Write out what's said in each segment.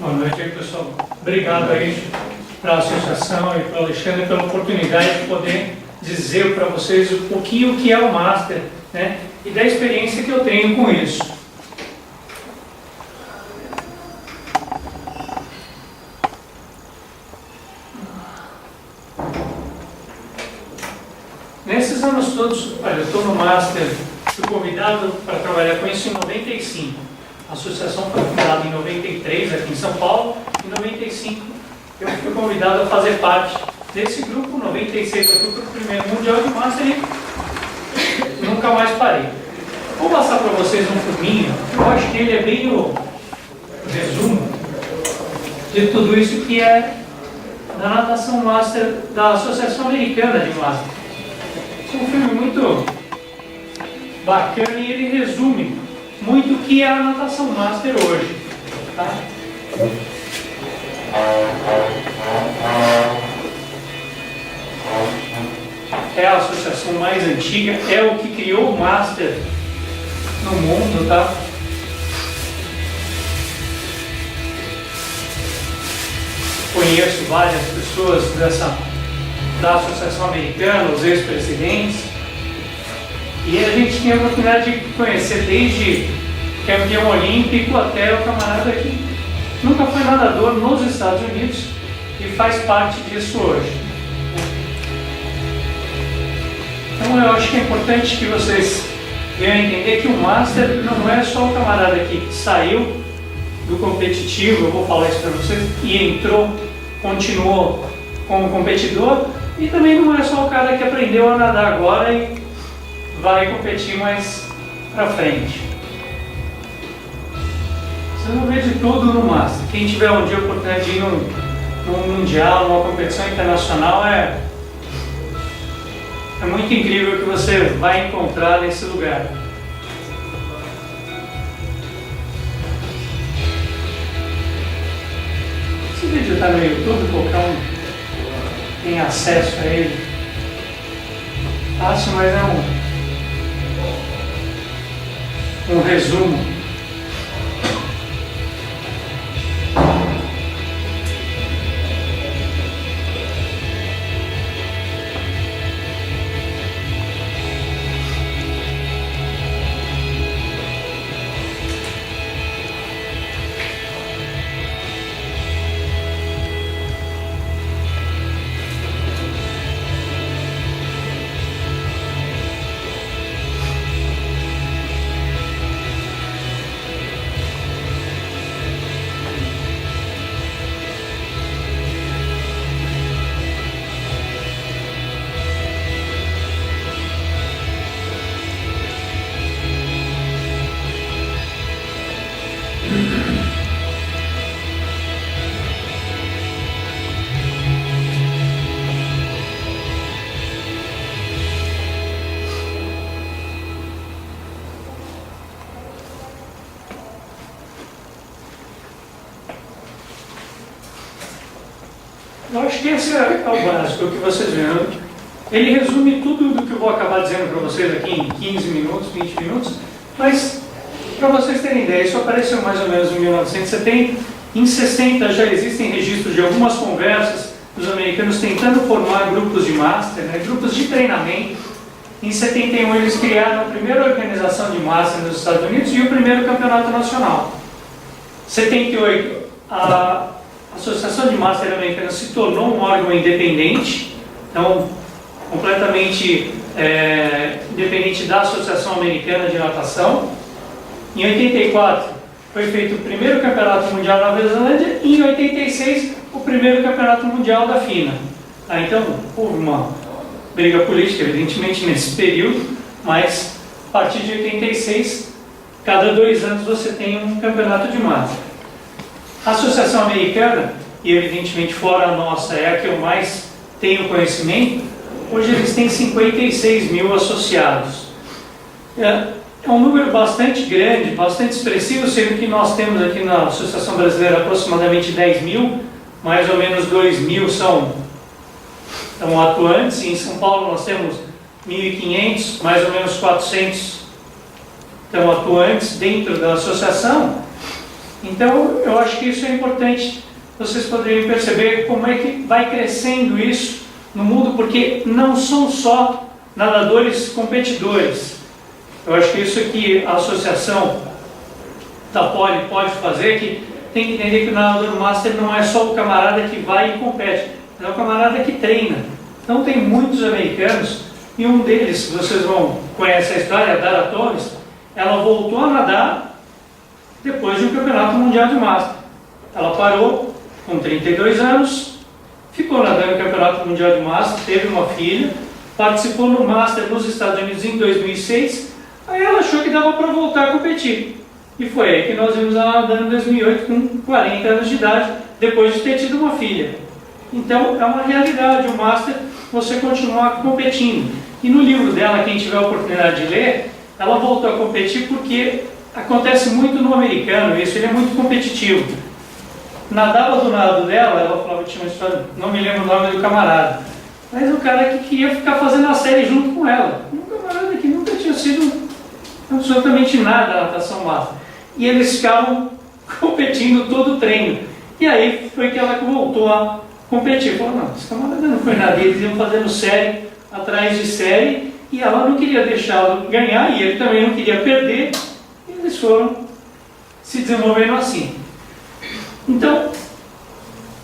Boa noite aí, pessoal. Obrigado aí para a associação e para o Alexandre pela oportunidade de poder dizer para vocês o que é o Master, né? E da experiência que eu tenho com isso. Nesses anos todos, olha, eu estou no Master, fui convidado para trabalhar com isso em 95. A associação foi fundada em 93, aqui em São Paulo. Em 95, eu fui convidado a fazer parte desse grupo. 96, eu fui para o primeiro Mundial de Master e nunca mais parei. Vou passar para vocês um filminho. Eu acho que ele é bem o resumo de tudo isso que é da natação Master da Associação Americana de Master. É um filme muito bacana e ele resume muito o que é a natação Master hoje, tá? É a associação mais antiga, é o que criou o Master no mundo, tá? Conheço várias pessoas da Associação Americana, os ex-presidentes. E a gente tem a oportunidade de conhecer desde campeão olímpico até o camarada que nunca foi nadador nos Estados Unidos e faz parte disso hoje. Então eu acho que é importante que vocês venham a entender que o Master não é só o camarada que saiu do competitivo, eu vou falar isso para vocês, e entrou, continuou como competidor, e também não é só o cara que aprendeu a nadar agora e vai competir mais pra frente. Vocês vão ver de tudo no Master. Quem tiver um dia a oportunidade de ir num mundial, numa competição internacional, é muito incrível o que você vai encontrar nesse lugar. Esse vídeo está no YouTube, qualquer um tem acesso a ele. Fácil, mas é um resumo. Eu acho que esse é o básico, o que vocês viram. Ele resume tudo do que eu vou acabar dizendo para vocês aqui em 15 minutos, 20 minutos, mas para vocês terem ideia, isso apareceu mais ou menos em 1970. Em 60 já existem registros de algumas conversas dos americanos tentando formar grupos de Master, né, grupos de treinamento. Em 71 eles criaram a primeira organização de Master nos Estados Unidos e o primeiro campeonato nacional. Em 78 a Associação de Master Americana se tornou um órgão independente, então completamente independente da Associação Americana de Natação. Em 84 foi feito o primeiro campeonato mundial na Nova Zelândia e em 86 o primeiro campeonato mundial da FINA. Então houve uma briga política, evidentemente, nesse período, mas a partir de 86, cada 2 anos você tem um campeonato de Master. A Associação Americana, e evidentemente fora a nossa, é a que eu mais tenho conhecimento, hoje eles têm 56 mil associados. É um número bastante grande, bastante expressivo, sendo que nós temos aqui na Associação Brasileira aproximadamente 10 mil, mais ou menos 2 mil estão atuantes, e em São Paulo nós temos 1.500, mais ou menos 400 estão atuantes dentro da associação. Então, eu acho que isso é importante vocês poderem perceber como é que vai crescendo isso no mundo, porque não são só nadadores competidores. Eu acho que isso que a associação da Poli pode fazer, que tem que entender que o nadador master não é só o camarada que vai e compete, é o camarada que treina. Então tem muitos americanos, e um deles, vocês vão conhecer a história, a Dara Torres, ela voltou a nadar depois de um campeonato mundial de master. Ela parou com 32 anos, ficou nadando no campeonato mundial de master, teve uma filha, participou no master nos Estados Unidos em 2006, aí ela achou que dava para voltar a competir. E foi aí que nós vimos ela nadando em 2008 com 40 anos de idade, depois de ter tido uma filha. Então é uma realidade, o master, você continuar competindo. E no livro dela, quem tiver a oportunidade de ler, ela voltou a competir porque acontece muito no americano isso, ele é muito competitivo. Nadava do nado dela, ela falava que tinha uma história, não me lembro o nome do camarada, mas o cara que queria ficar fazendo a série junto com ela. Um camarada que nunca tinha sido absolutamente nada na natação master. E eles ficavam competindo todo o treino. E aí foi que ela voltou a competir. Falou, não, esse camarada não foi nada, eles iam fazendo série atrás de série, e ela não queria deixá-lo ganhar, e ele também não queria perder, e eles foram se desenvolvendo assim. Então,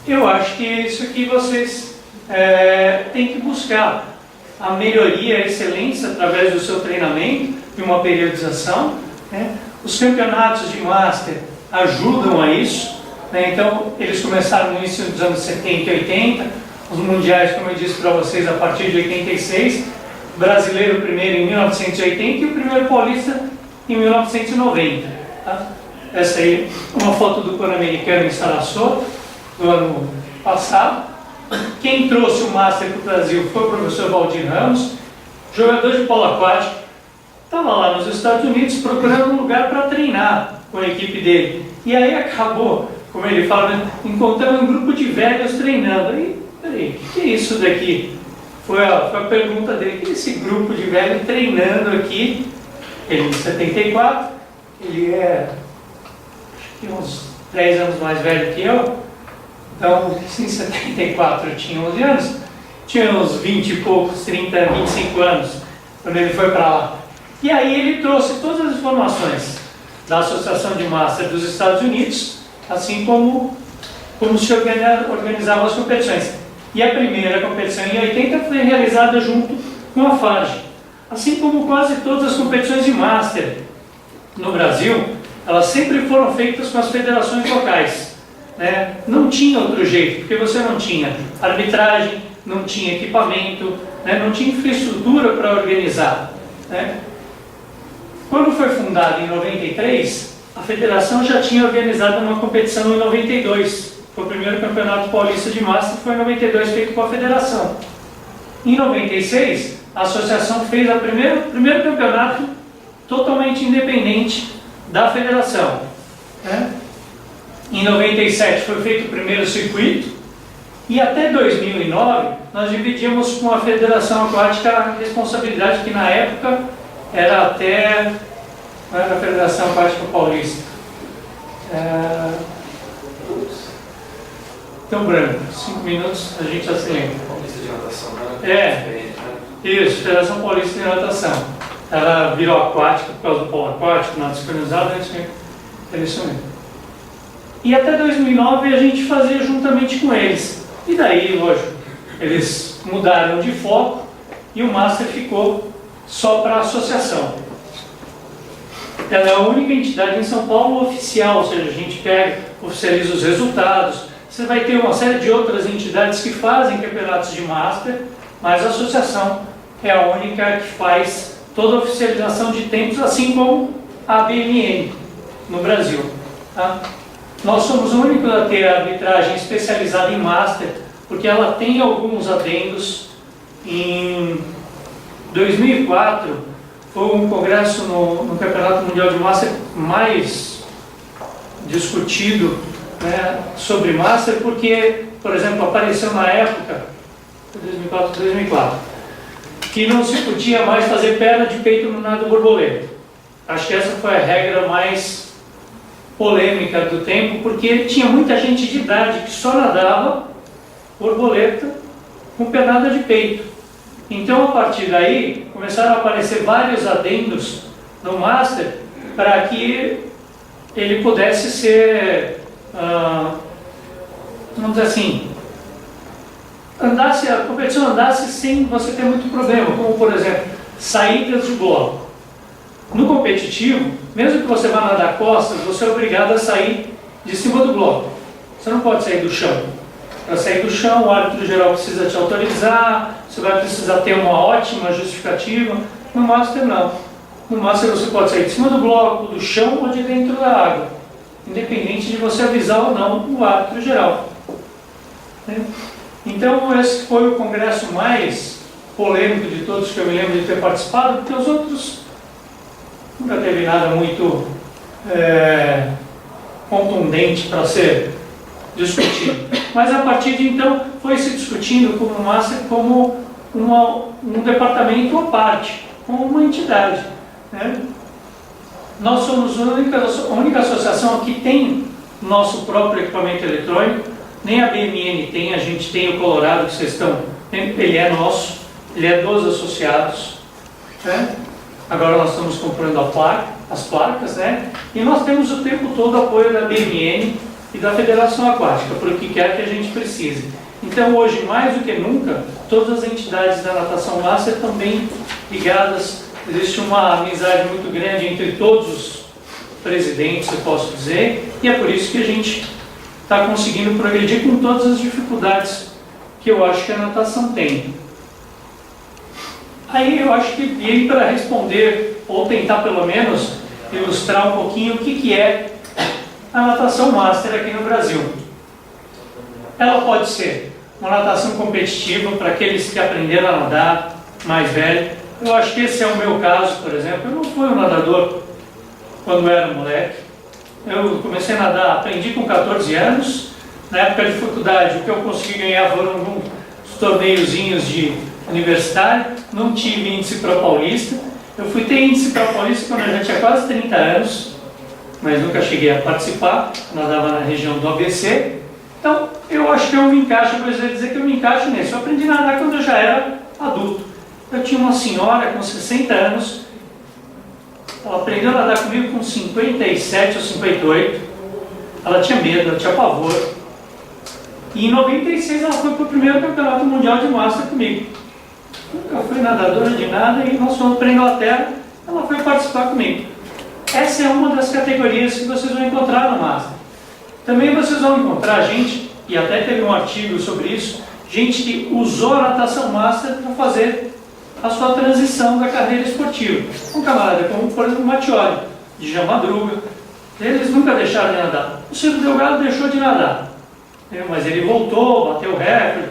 eu acho que é isso que vocês têm que buscar, a melhoria, a excelência através do seu treinamento, de uma periodização, né? Os campeonatos de Master ajudam a isso, né? Então, eles começaram no início dos anos 70 e 80, os mundiais, como eu disse para vocês, a partir de 86, o brasileiro primeiro em 1980 e o primeiro paulista em 1990. Tá? Essa aí, uma foto do Pan-Americano em Sarasota, do ano passado. Quem trouxe o Master para o Brasil foi o professor Valdir Ramos, jogador de polo aquático, estava lá nos Estados Unidos procurando um lugar para treinar com a equipe dele. E aí acabou, como ele fala, encontrando um grupo de velhos treinando. Aí, peraí, o que é isso daqui? Foi a pergunta dele, o que é esse grupo de velhos treinando aqui? Ele em 74, ele é acho que uns 10 anos mais velho que eu. Então, em 74 eu tinha 11 anos, tinha uns 20 e poucos, 30, 25 anos, quando ele foi para lá. E aí ele trouxe todas as informações da Associação de Master dos Estados Unidos, assim como se organizavam as competições. E a primeira competição em 80 foi realizada junto com a FARJ. Assim como quase todas as competições de Master no Brasil, elas sempre foram feitas com as federações locais. Né? Não tinha outro jeito, porque você não tinha arbitragem, não tinha equipamento, né? Não tinha infraestrutura para organizar. Né? Quando foi fundada em 93, a federação já tinha organizado uma competição em 92. Foi o primeiro campeonato paulista de Master, foi em 92 feito com a federação. Em 96, a associação fez o primeiro campeonato totalmente independente da federação. Né? Em 97 foi feito o primeiro circuito, e até 2009 nós dividimos com a Federação Aquática a responsabilidade, que na época era até... não era a Federação Aquática Paulista. Tão branco, 5 minutos a gente já se lembra. Paulista de natação, né? Isso, Federação Paulista de Natação. Ela virou aquática por causa do polo aquático, nada sincronizado, era isso mesmo. E até 2009 a gente fazia juntamente com eles. E daí, lógico, eles mudaram de foco e o Master ficou só para a associação. Ela é a única entidade em São Paulo oficial, ou seja, a gente pega, oficializa os resultados. Você vai ter uma série de outras entidades que fazem campeonatos de Master, mas a associação é a única que faz toda a oficialização de tempos, assim como a ABMN no Brasil. Tá? Nós somos o único a ter a arbitragem especializada em Master, porque ela tem alguns adendos. Em 2004, foi um congresso no Campeonato Mundial de Master mais discutido, né, sobre Master, porque, por exemplo, apareceu na época, 2004, que não se podia mais fazer perna de peito no nado borboleta. Acho que essa foi a regra mais polêmica do tempo, porque tinha muita gente de idade que só nadava borboleta com pernada de peito. Então, a partir daí, começaram a aparecer vários adendos no Master para que ele pudesse ser, vamos dizer assim, a competição andasse sem você ter muito problema, como, por exemplo, saídas de bloco. No competitivo, mesmo que você vá nadar costas, você é obrigado a sair de cima do bloco. Você não pode sair do chão. Para sair do chão, o árbitro geral precisa te autorizar, você vai precisar ter uma ótima justificativa. No Master, não. No Master, você pode sair de cima do bloco, do chão ou de dentro da água, independente de você avisar ou não o árbitro geral. Então, esse foi o congresso mais polêmico de todos que eu me lembro de ter participado, porque os outros nunca teve nada muito contundente para ser discutido. Mas a partir de então foi se discutindo como o Master como um departamento à parte, como uma entidade. Nós somos a única associação que tem nosso próprio equipamento eletrônico, nem a BMN tem, a gente tem o Colorado que vocês estão, ele é nosso, ele é dos associados. Agora nós estamos comprando as placas, e nós temos o tempo todo o apoio da BMN e da Federação Aquática, por o que quer que a gente precise. Então hoje, mais do que nunca, todas as entidades da Natação Master estão bem ligadas, existe uma amizade muito grande entre todos os presidentes, eu posso dizer, e é por isso que a gente está conseguindo progredir com todas as dificuldades que eu acho que a natação tem. Aí eu acho que para responder, ou tentar pelo menos ilustrar um pouquinho o que é a natação Master aqui no Brasil. Ela pode ser uma natação competitiva para aqueles que aprenderam a nadar, mais velho. Eu acho que esse é o meu caso, por exemplo. Eu não fui um nadador quando eu era moleque. Eu comecei a nadar, aprendi com 14 anos. Na época de faculdade, o que eu consegui ganhar foram uns torneiozinhos de universitário. Não tive índice Pro Paulista. Eu fui ter índice Pro Paulista quando eu já tinha quase 30 anos, mas nunca cheguei a participar. Nadava na região do ABC. Então, eu acho que eu me encaixo, eu preciso dizer que eu me encaixo nisso. Eu aprendi a nadar quando eu já era adulto. Eu tinha uma senhora com 60 anos, ela aprendeu a nadar comigo com 57 ou 58, ela tinha medo, ela tinha pavor, e em 96 ela foi para o primeiro campeonato mundial de Master comigo. Nunca fui nadadora de nada e nós fomos para a Inglaterra, ela foi participar comigo. Essa é uma das categorias que vocês vão encontrar no Master. Também vocês vão encontrar gente, e até teve um artigo sobre isso, gente que usou a natação Master para fazer a sua transição da carreira esportiva. Um camarada como, por exemplo, o Mattioli, de Jamadruga, eles nunca deixaram de nadar. O Ciro Delgado deixou de nadar, mas ele voltou, bateu o recorde,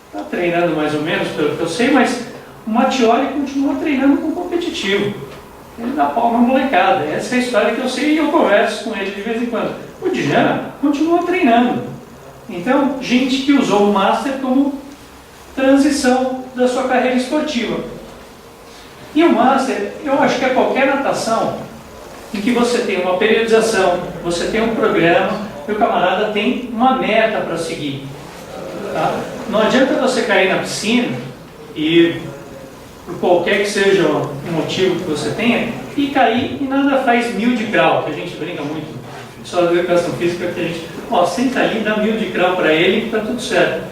está treinando mais ou menos, pelo que eu sei, mas o Mattioli continua treinando com competitivo. Ele dá pau na molecada. Essa é a história que eu sei e eu converso com ele de vez em quando. O Djan continua treinando. Então, gente que usou o Master como transição da sua carreira esportiva. E o Master, eu acho que é qualquer natação em que você tem uma periodização, você tem um programa, e o camarada tem uma meta para seguir. Tá? Não adianta você cair na piscina e, por qualquer que seja o motivo que você tenha, e cair e nada faz 1000 de crawl, que a gente brinca muito, só da educação física, que a gente, senta ali, dá 1000 de crawl para ele e está tudo certo.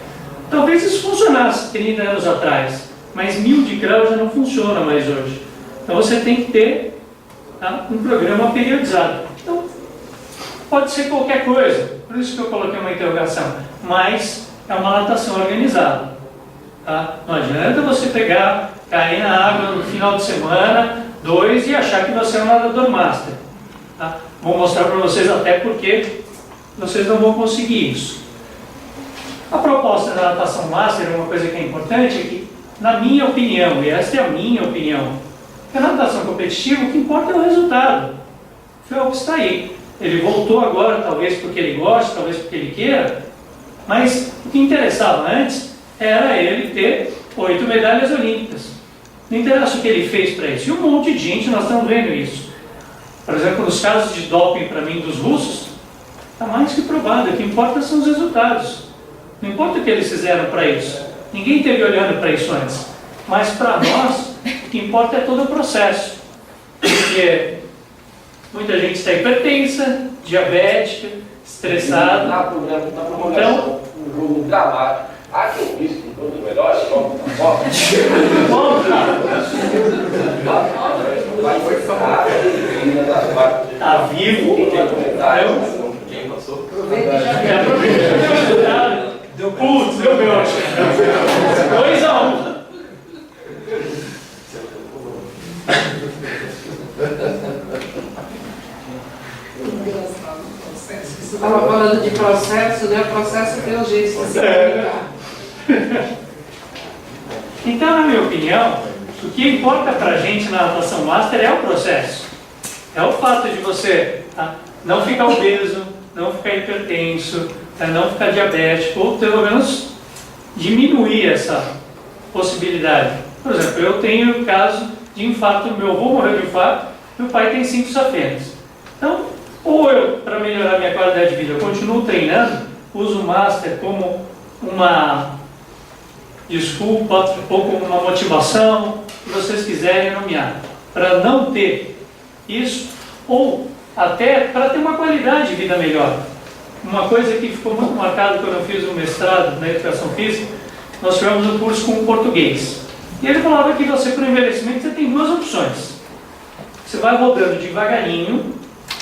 Talvez isso funcionasse 30 anos atrás, mas 1000 de crawl já não funciona mais hoje. Então você tem que ter um programa periodizado. Então, pode ser qualquer coisa, por isso que eu coloquei uma interrogação, mas é uma natação organizada. Tá? Não adianta você pegar, cair na água no final de semana, 2, e achar que você é um nadador Master. Tá? Vou mostrar para vocês até porque vocês não vão conseguir isso. A proposta da natação Master, uma coisa que é importante, é que, na minha opinião, e esta é a minha opinião, a natação competitiva, o que importa é o resultado. O Phelps está aí. Ele voltou agora, talvez porque ele gosta, talvez porque ele queira, mas o que interessava antes era ele ter 8 medalhas olímpicas. Não interessa o que ele fez para isso. E um monte de gente, nós estamos vendo isso. Por exemplo, nos casos de doping, para mim, dos russos, está mais que provado. O que importa são os resultados. Não importa o que eles fizeram para isso. Ninguém esteve olhando para isso antes. Mas para nós, o que importa é todo o processo. Porque muita gente está hipertensa, diabética, estressada. Então, um jogo dramático. Ah, que eu fiz com um dos melhores jogos da Copa. Está vivo. Quem passou? Deu putz, deu meu. 2-1. Você estava falando de processo, né? O processo tem um jeito de se comunicar. Então, na minha opinião, o que importa para a gente na natação master é o processo. É o fato de você não ficar obeso, não ficar hipertenso, não ficar diabético, ou pelo menos diminuir essa possibilidade. Por exemplo, eu tenho o caso de infarto, meu avô morreu de infarto, meu pai tem 5 safenas. Então, ou eu, para melhorar minha qualidade de vida, eu continuo treinando, uso o Master como uma desculpa ou como uma motivação, que vocês quiserem nomear, para não ter isso, ou até para ter uma qualidade de vida melhor. Uma coisa que ficou muito marcada quando eu fiz o mestrado na educação física, nós tivemos um curso com português. E ele falava que você, para o envelhecimento, você tem 2 opções. Você vai rodando devagarinho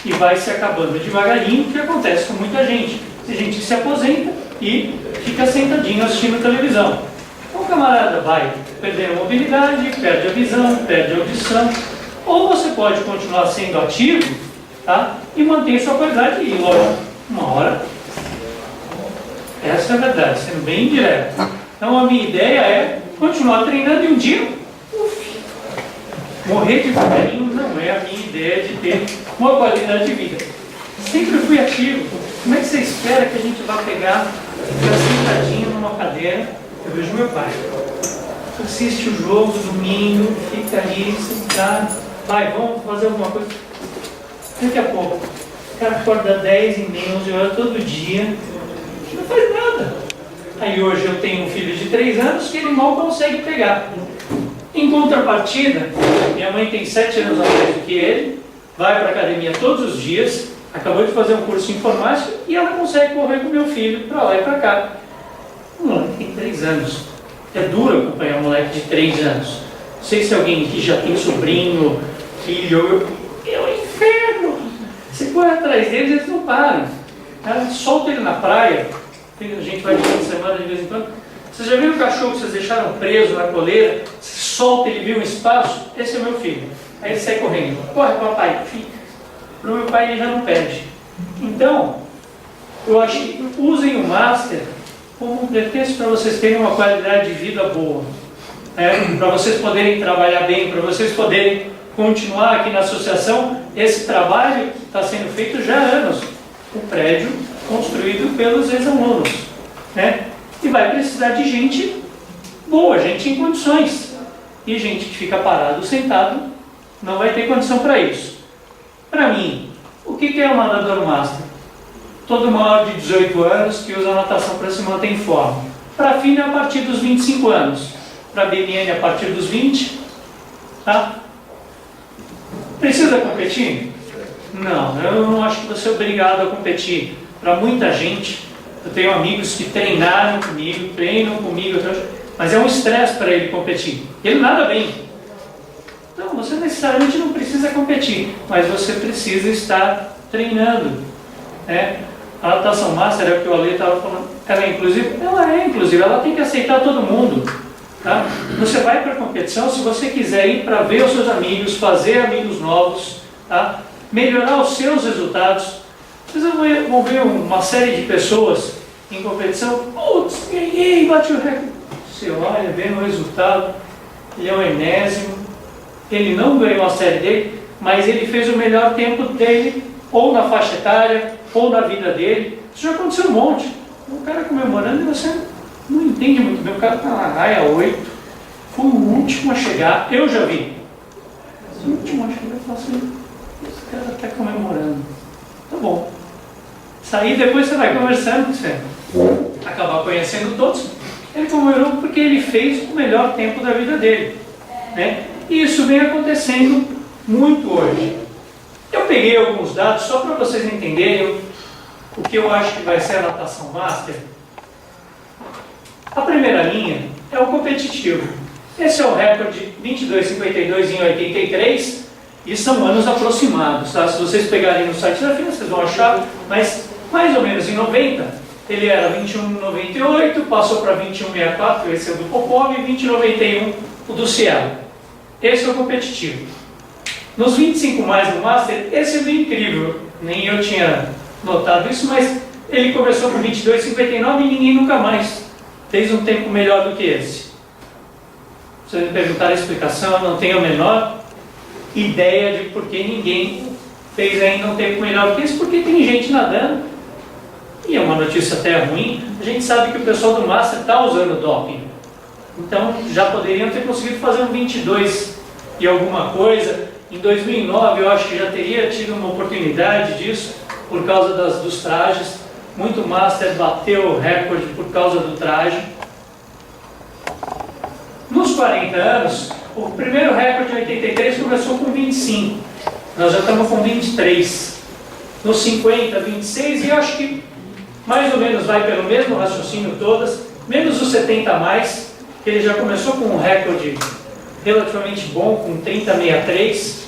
e vai se acabando devagarinho, o que acontece com muita gente. Tem gente que se aposenta e fica sentadinho assistindo televisão. Então o camarada vai perdendo mobilidade, perde a visão, perde a audição. Ou você pode continuar sendo ativo, tá? E manter sua qualidade e, lógico, uma hora. Essa é a verdade, sendo bem direto. Então a minha ideia é continuar treinando e um dia, morrer devagarinho não é a minha ideia de ter uma qualidade de vida. Sempre fui ativo. Como é que você espera que a gente vá pegar, ficar sentadinho numa cadeira? Eu vejo meu pai. Assiste o jogo domingo, fica ali sentado. Vai, vamos fazer alguma coisa. Daqui a pouco, o cara acorda 10h30, 11 horas todo dia, não faz nada. Aí hoje eu tenho um filho de 3 anos que ele mal consegue pegar. Em contrapartida, minha mãe tem 7 anos a mais do que ele, vai para a academia todos os dias, acabou de fazer um curso de informática e ela consegue correr com meu filho para lá e para cá. O moleque tem 3 anos. É duro acompanhar um moleque de 3 anos. Não sei se alguém aqui já tem sobrinho, filho. É um inferno. Você corre atrás deles, eles não param. Solta ele na praia. A gente vai de fim de semana de vez em quando. Vocês já viram o cachorro que vocês deixaram preso na coleira? Você solta, ele viu um espaço. Esse é meu filho. Aí ele sai correndo. Corre, papai. Fica. Para o meu pai ele já não perde. Então, eu acho que usem o Master como um pretexto para vocês terem uma qualidade de vida boa. Para vocês poderem trabalhar bem, para vocês poderem continuar aqui na associação esse trabalho que está sendo feito já há anos. O prédio construído pelos ex-alunos. E vai precisar de gente boa, gente em condições. E gente que fica parado, sentado, não vai ter condição para isso. Para mim, o que é um nadador master? Todo maior de 18 anos que usa a natação para se manter em forma. Para FINA a partir dos 25 anos. Para BNN a partir dos 20. Tá? Precisa competir? Não, eu não acho que você é obrigado a competir. Para muita gente, eu tenho amigos que treinaram comigo, treinam comigo, mas é um estresse para ele competir. Ele nada bem. Então, você necessariamente não precisa competir, mas você precisa estar treinando. A natação master, é o que o Ale estava falando, ela é inclusive, ela tem que aceitar todo mundo. Tá? Você vai para a competição se você quiser ir para ver os seus amigos, fazer amigos novos, tá? Melhorar os seus resultados. Vocês vão ver uma série de pessoas em competição, putz, ganhei, bate o recorde. Você olha, vê o resultado, ele é o enésimo, ele não ganhou a série dele, mas ele fez o melhor tempo dele, ou na faixa etária, ou na vida dele. Isso já aconteceu um monte. O cara comemorando e você não entende muito bem. O cara está na raia 8, foi o último a chegar. Eu já vi. O último a chegar, eu falo assim, o cara está comemorando. Tá bom. Sair depois você vai conversando, você acabar conhecendo todos. Ele comemorou porque ele fez o melhor tempo da vida dele, né? E isso vem acontecendo muito hoje. Eu peguei alguns dados só para vocês entenderem o que eu acho que vai ser a natação master. A primeira linha é o competitivo. Esse é o recorde 22,52 em 83 e são anos aproximados, tá? Se vocês pegarem no site da FINA, vocês vão achar, mas mais ou menos em 90, ele era 21,98, passou para 21,64, esse é o do Popov, e 20,91 o do Cielo. Esse é o competitivo. Nos 25 mais do Master, esse é bem incrível, nem eu tinha notado isso, mas ele começou com 22,59 e ninguém nunca mais fez um tempo melhor do que esse. Se vocês me perguntarem a explicação, eu não tenho a menor ideia de por que ninguém fez ainda um tempo melhor do que esse, porque tem gente nadando, e é uma notícia até ruim, a gente sabe que o pessoal do Master está usando doping. Então, já poderiam ter conseguido fazer um 22 e alguma coisa. Em 2009, eu acho que já teria tido uma oportunidade disso, por causa dos trajes. Muito Master bateu o recorde por causa do traje. Nos 40 anos, o primeiro recorde em 83 começou com 25. Nós já estamos com 23. Nos 50, 26, e eu acho que mais ou menos vai pelo mesmo raciocínio todas, menos os 70 a mais, que ele já começou com um recorde relativamente bom, com 30,63,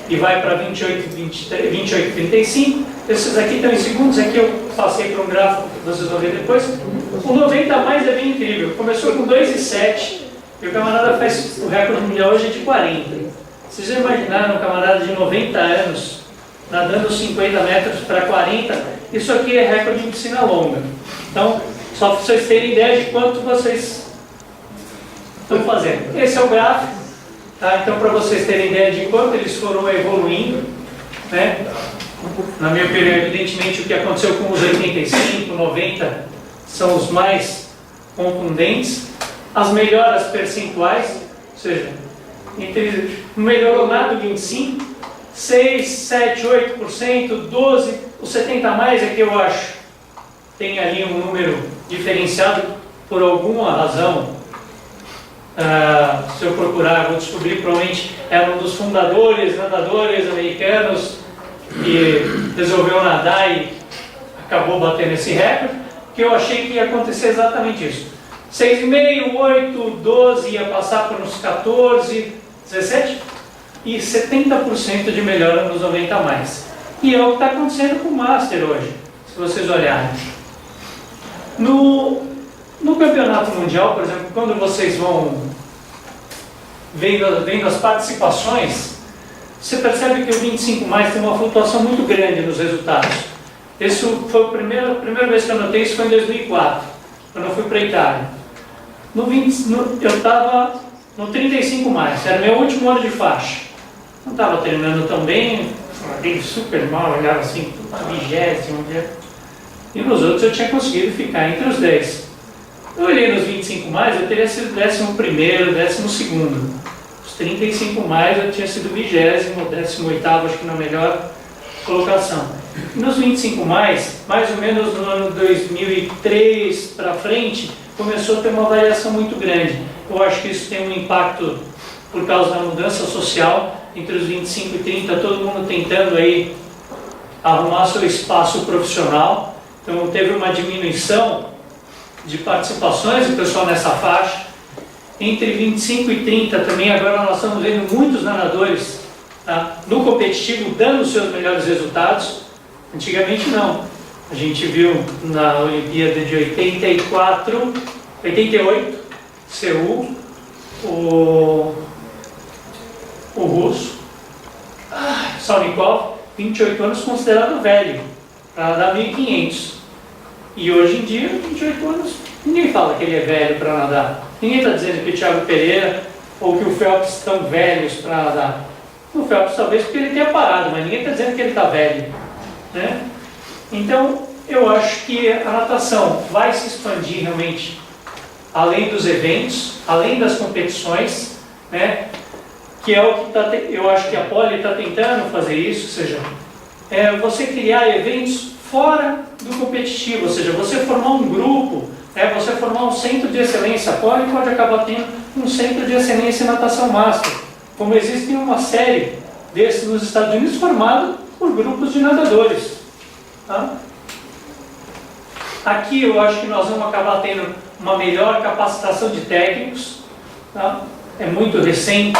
e vai para 28,35. Esses aqui estão em segundos, aqui eu passei para um gráfico que vocês vão ver depois. O 90 a mais é bem incrível, começou com 2,7, e o camarada faz o recorde mundial hoje é de 40. Vocês já imaginaram um camarada de 90 anos nadando 50 metros para 40? Isso aqui é recorde de piscina longa. Então, só para vocês terem ideia de quanto vocês estão fazendo. Esse é o gráfico, tá? Então, para vocês terem ideia de quanto eles foram evoluindo, né? Na minha opinião, evidentemente, o que aconteceu com os 85, 90 são os mais contundentes. As melhoras percentuais, ou seja, entre melhorou nada 25, 6, 7, 8%, 12%, os 70 a mais é que eu acho tem ali um número diferenciado por alguma razão. Se eu procurar, vou descobrir, provavelmente era um dos fundadores, nadadores americanos que resolveu nadar e acabou batendo esse recorde, que eu achei que ia acontecer exatamente isso. 6,5, 8, 12, ia passar por uns 14, 17 e 70% de melhora nos 90 a mais. E é o que está acontecendo com o Master hoje, se vocês olharem. No campeonato mundial, por exemplo, quando vocês vão vendo as participações, você percebe que o 25 mais tem uma flutuação muito grande nos resultados. Isso foi a primeira vez que eu notei, isso foi em 2004, quando eu fui para a Itália. Eu estava no 35 mais, era meu último ano de faixa. Não estava treinando tão bem, super mal, olhava assim, 20º. E nos outros eu tinha conseguido ficar entre os 10. Eu olhei nos 25 mais, eu teria sido 11º, 12º. Os 35 mais eu tinha sido 20º, 18º, acho que na melhor colocação. E nos 25 mais ou menos no ano 2003 para frente, começou a ter uma variação muito grande. Eu acho que isso tem um impacto por causa da mudança social, entre os 25 e 30, todo mundo tentando aí arrumar seu espaço profissional. Então teve uma diminuição de participações do pessoal nessa faixa. Entre 25 e 30 também, agora nós estamos vendo muitos nadadores, tá, no competitivo dando os seus melhores resultados. Antigamente não. A gente viu na Olimpíada de 88, Seul, o russo, Salnikov, 28 anos, considerado velho, para nadar 1.500. E hoje em dia, 28 anos, ninguém fala que ele é velho para nadar. Ninguém está dizendo que o Thiago Pereira ou que o Phelps estão velhos para nadar. O Phelps talvez porque ele tenha parado, mas ninguém está dizendo que ele está velho, né? Então, eu acho que a natação vai se expandir realmente, além dos eventos, além das competições, né? que é o que eu acho que a Poli está tentando fazer isso, ou seja, você criar eventos fora do competitivo, ou seja, você formar um grupo, você formar um centro de excelência. A Poli pode acabar tendo um centro de excelência em natação master, como existe uma série desses nos Estados Unidos formado por grupos de nadadores. Tá? Aqui eu acho que nós vamos acabar tendo uma melhor capacitação de técnicos. Tá? É muito recente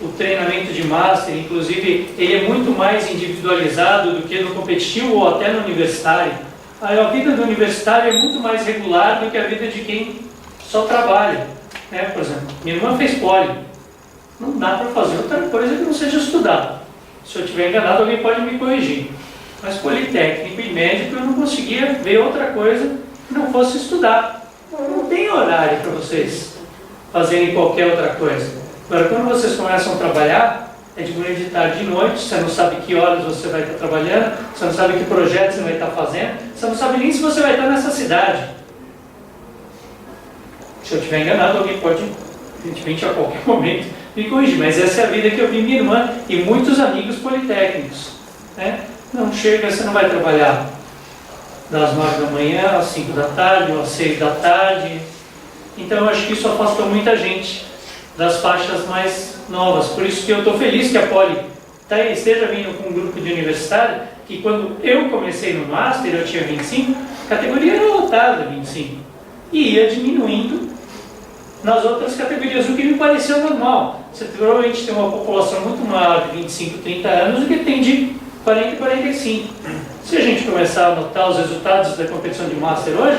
o treinamento de Master, inclusive ele é muito mais individualizado do que no competitivo ou até no universitário. A vida do universitário é muito mais regular do que a vida de quem só trabalha. Por exemplo, minha irmã fez Poli. Não dá para fazer outra coisa que não seja estudar. Se eu estiver enganado, alguém pode me corrigir. Mas politécnico e médico eu não conseguia ver outra coisa que não fosse estudar. Não tem horário para vocês fazerem qualquer outra coisa. Agora, quando vocês começam a trabalhar, é de manhã, de tarde, de noite, você não sabe que horas você vai estar trabalhando, você não sabe que projeto você vai estar fazendo, você não sabe nem se você vai estar nessa cidade. Se eu estiver enganado, alguém pode, evidentemente, a qualquer momento me corrigir, mas essa é a vida que eu vi minha irmã e muitos amigos politécnicos. Não chega, você não vai trabalhar das 9 da manhã às 5 da tarde ou às 6 da tarde. Então eu acho que isso afastou muita gente das faixas mais novas. Por isso que eu estou feliz que a Poli esteja vindo com um grupo de universitário, que quando eu comecei no Master, eu tinha 25, a categoria era lotada, 25. E ia diminuindo nas outras categorias, o que me pareceu normal. Você provavelmente tem uma população muito maior de 25, 30 anos do que tem de 40 e 45. Se a gente começar a notar os resultados da competição de Master hoje,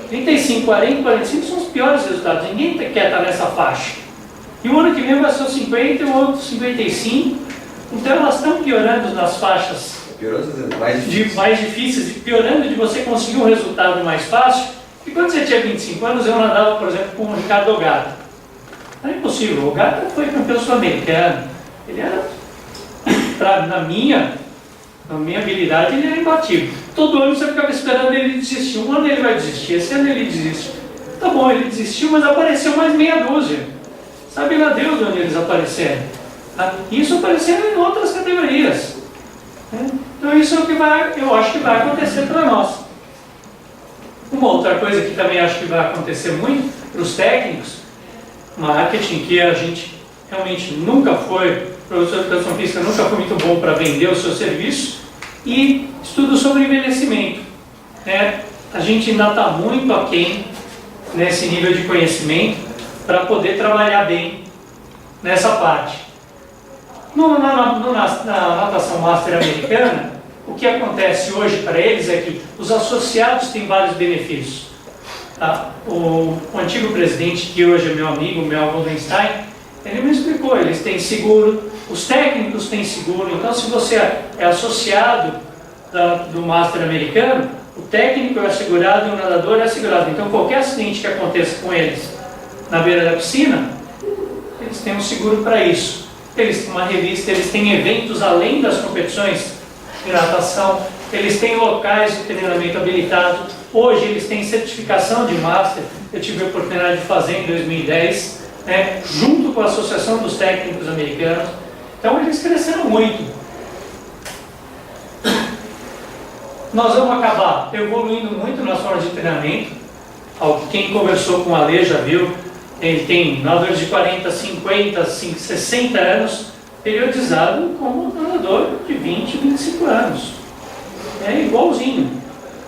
35, 40, 45 são os piores resultados. Ninguém quer estar nessa faixa. E o ano que vem vai ser os 50 e o outro 55. Então elas estão piorando nas faixas mais difíceis, piorando de você conseguir um resultado mais fácil. E quando você tinha 25 anos, eu nadava, por exemplo, com o Ricardo Ogata. Era impossível. O Ogata foi campeão sul-americano. Ele era, na minha habilidade, ele era imbatível. Todo ano você ficava esperando ele desistir. Um ano ele vai desistir, esse ano ele desiste. Tá bom, ele desistiu, mas apareceu mais meia dúzia. Sabe lá Deus onde eles apareceram. Isso aparecendo em outras categorias. Então isso é o que eu acho que vai acontecer para nós. Uma outra coisa que também acho que vai acontecer muito para os técnicos, marketing, que a gente realmente nunca foi, o professor de educação física nunca foi muito bom para vender o seu serviço, e estudo sobre envelhecimento. A gente ainda está muito aquém nesse nível de conhecimento para poder trabalhar bem nessa parte. Na natação master americana, o que acontece hoje para eles é que os associados têm vários benefícios. O antigo presidente, que hoje é meu amigo, Mel Goldenstein, ele me explicou, eles têm seguro, os técnicos têm seguro. Então, se você é associado do Master americano, o técnico é assegurado e o nadador é assegurado. Então, qualquer acidente que aconteça com eles na beira da piscina, eles têm um seguro para isso. Eles têm uma revista, eles têm eventos além das competições de natação, eles têm locais de treinamento habilitados. Hoje eles têm certificação de Master, eu tive a oportunidade de fazer em 2010, junto com a Associação dos Técnicos Americanos. Então eles cresceram muito. Nós vamos acabar evoluindo muito nas formas de treinamento. Quem conversou com o Ale já viu, ele tem nadadores de 40, 50, 60 anos, periodizado como nadador de 20, 25 anos. É igualzinho.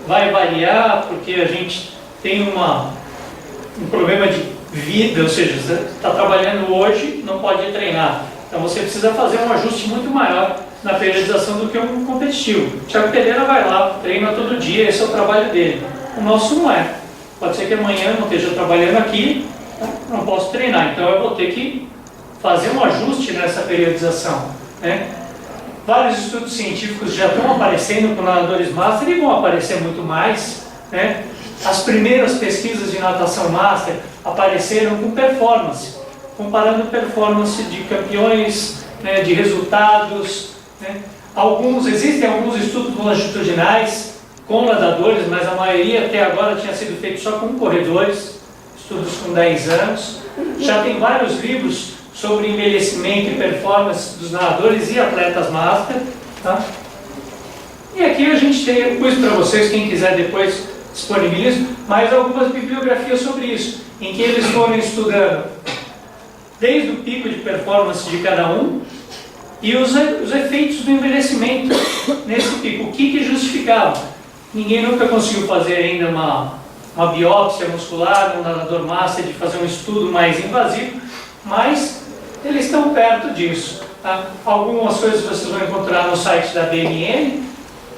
Vai variar porque a gente tem um problema de vida, ou seja, você está trabalhando hoje, não pode treinar. Então você precisa fazer um ajuste muito maior na periodização do que um competitivo. O Thiago Pereira vai lá, treina todo dia, esse é o trabalho dele. O nosso não é. Pode ser que amanhã eu não esteja trabalhando aqui, não posso treinar, então eu vou ter que fazer um ajuste nessa periodização. Vários estudos científicos já estão aparecendo com nadadores master e vão aparecer muito mais. As primeiras pesquisas de natação master apareceram com performance, comparando performance de campeões, de resultados. Existem alguns estudos longitudinais com nadadores, mas a maioria até agora tinha sido feito só com corredores, estudos com 10 anos. Já tem vários livros sobre envelhecimento e performance dos nadadores e atletas master. Tá? E aqui a gente tem, pus para vocês, quem quiser depois disponibilizo, mais algumas bibliografias sobre isso, em que eles foram estudando desde o pico de performance de cada um e os efeitos do envelhecimento nesse pico. O que justificava? Ninguém nunca conseguiu fazer ainda uma biópsia muscular no nadador master, de fazer um estudo mais invasivo, mas eles estão perto disso. Tá? Algumas coisas vocês vão encontrar no site da BNN,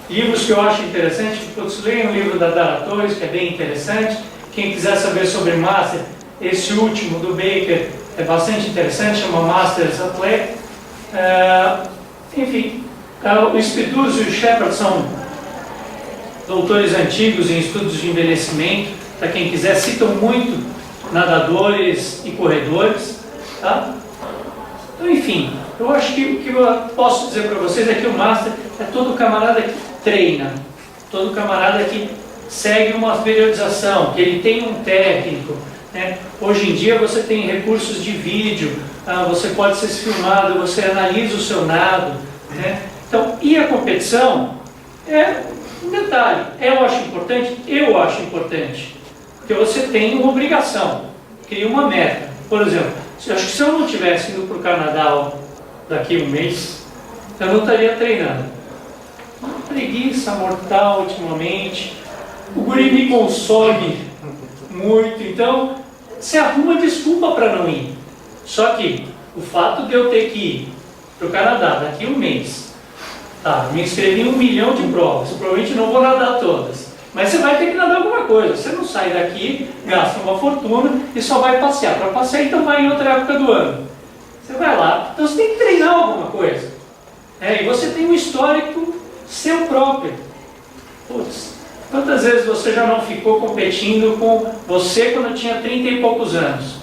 livros que eu acho interessante. Leiam o livro da Dara Torres, que é bem interessante. Quem quiser saber sobre Master, esse último do Baker é bastante interessante, chama Masters at Play. Enfim, o Spidurz e o Shepard são doutores antigos em estudos de envelhecimento, para quem quiser, citam muito nadadores e corredores. Tá? Então, enfim, eu acho que o que eu posso dizer para vocês é que o Master é todo camarada que treina, todo camarada que segue uma periodização, que ele tem um técnico. Né? Hoje em dia você tem recursos de vídeo, você pode ser filmado, você analisa o seu nado. Né? Então, e a competição é um detalhe. Eu acho importante, porque você tem uma obrigação, cria uma meta. Por exemplo, eu acho que se eu não tivesse ido para o Canadá daqui a um mês, eu não estaria treinando. Uma preguiça mortal ultimamente, o guri me consome muito, então você arruma desculpa para não ir. Só que o fato de eu ter que ir para o Canadá daqui a um mês, tá, me inscrevi em 1 milhão de provas, provavelmente não vou nadar todas, mas você vai ter que nadar alguma coisa. Você não sai daqui, gasta uma fortuna e só vai passear. Para passear então vai em outra época do ano. Você vai lá, então você tem que treinar alguma coisa. E você tem um histórico seu próprio. Putz, quantas vezes você já não ficou competindo com você quando tinha 30 e poucos anos?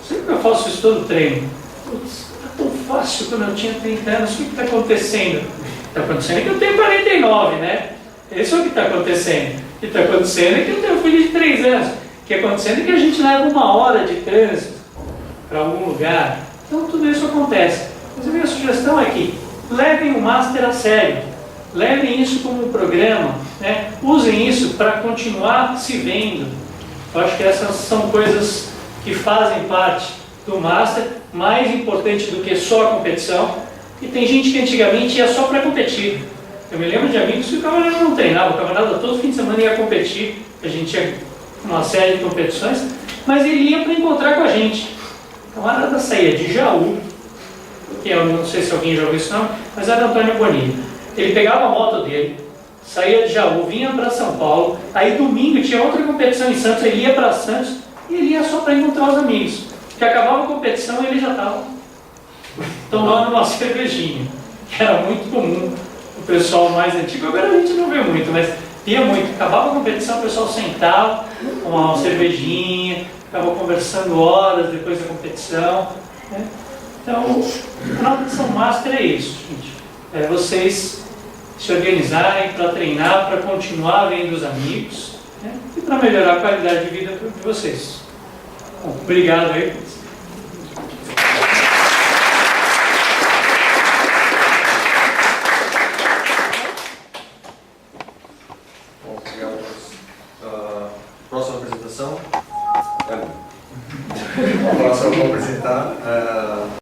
Sempre eu faço isso todo treino. Putz, é tão fácil quando eu tinha 30 anos, o que está acontecendo? O que está acontecendo é que eu tenho 49, né? Esse é o que está acontecendo. O que está acontecendo é que eu tenho um filho de 3 anos. O que está acontecendo é que a gente leva 1 hora de trânsito para algum lugar. Então tudo isso acontece. Mas a minha sugestão é que levem o Master a sério. Levem isso como um programa. Né? Usem isso para continuar se vendo. Eu acho que essas são coisas que fazem parte do Master, mais importante do que só a competição. E tem gente que antigamente ia só para competir. Eu me lembro de amigos que o camarada não treinava, o camarada todo fim de semana ia competir, a gente tinha uma série de competições, mas ele ia para encontrar com a gente. O camarada saía de Jaú, que eu não sei se alguém já ouviu esse nome, mas era Antônio Bonilha. Ele pegava a moto dele, saía de Jaú, vinha para São Paulo, aí domingo tinha outra competição em Santos, ele ia para Santos e ele ia só para encontrar os amigos. Porque acabava a competição e ele já estava tomando uma cervejinha, que era muito comum. O pessoal mais antigo, agora a gente não vê muito, mas ia muito. Acabava a competição, o pessoal sentava, tomava uma cervejinha, ficava conversando horas depois da competição. Né? Então, a natação Master é isso, gente. É vocês se organizarem para treinar, para continuar vendo os amigos, né? E para melhorar a qualidade de vida de vocês. Bom, obrigado aí.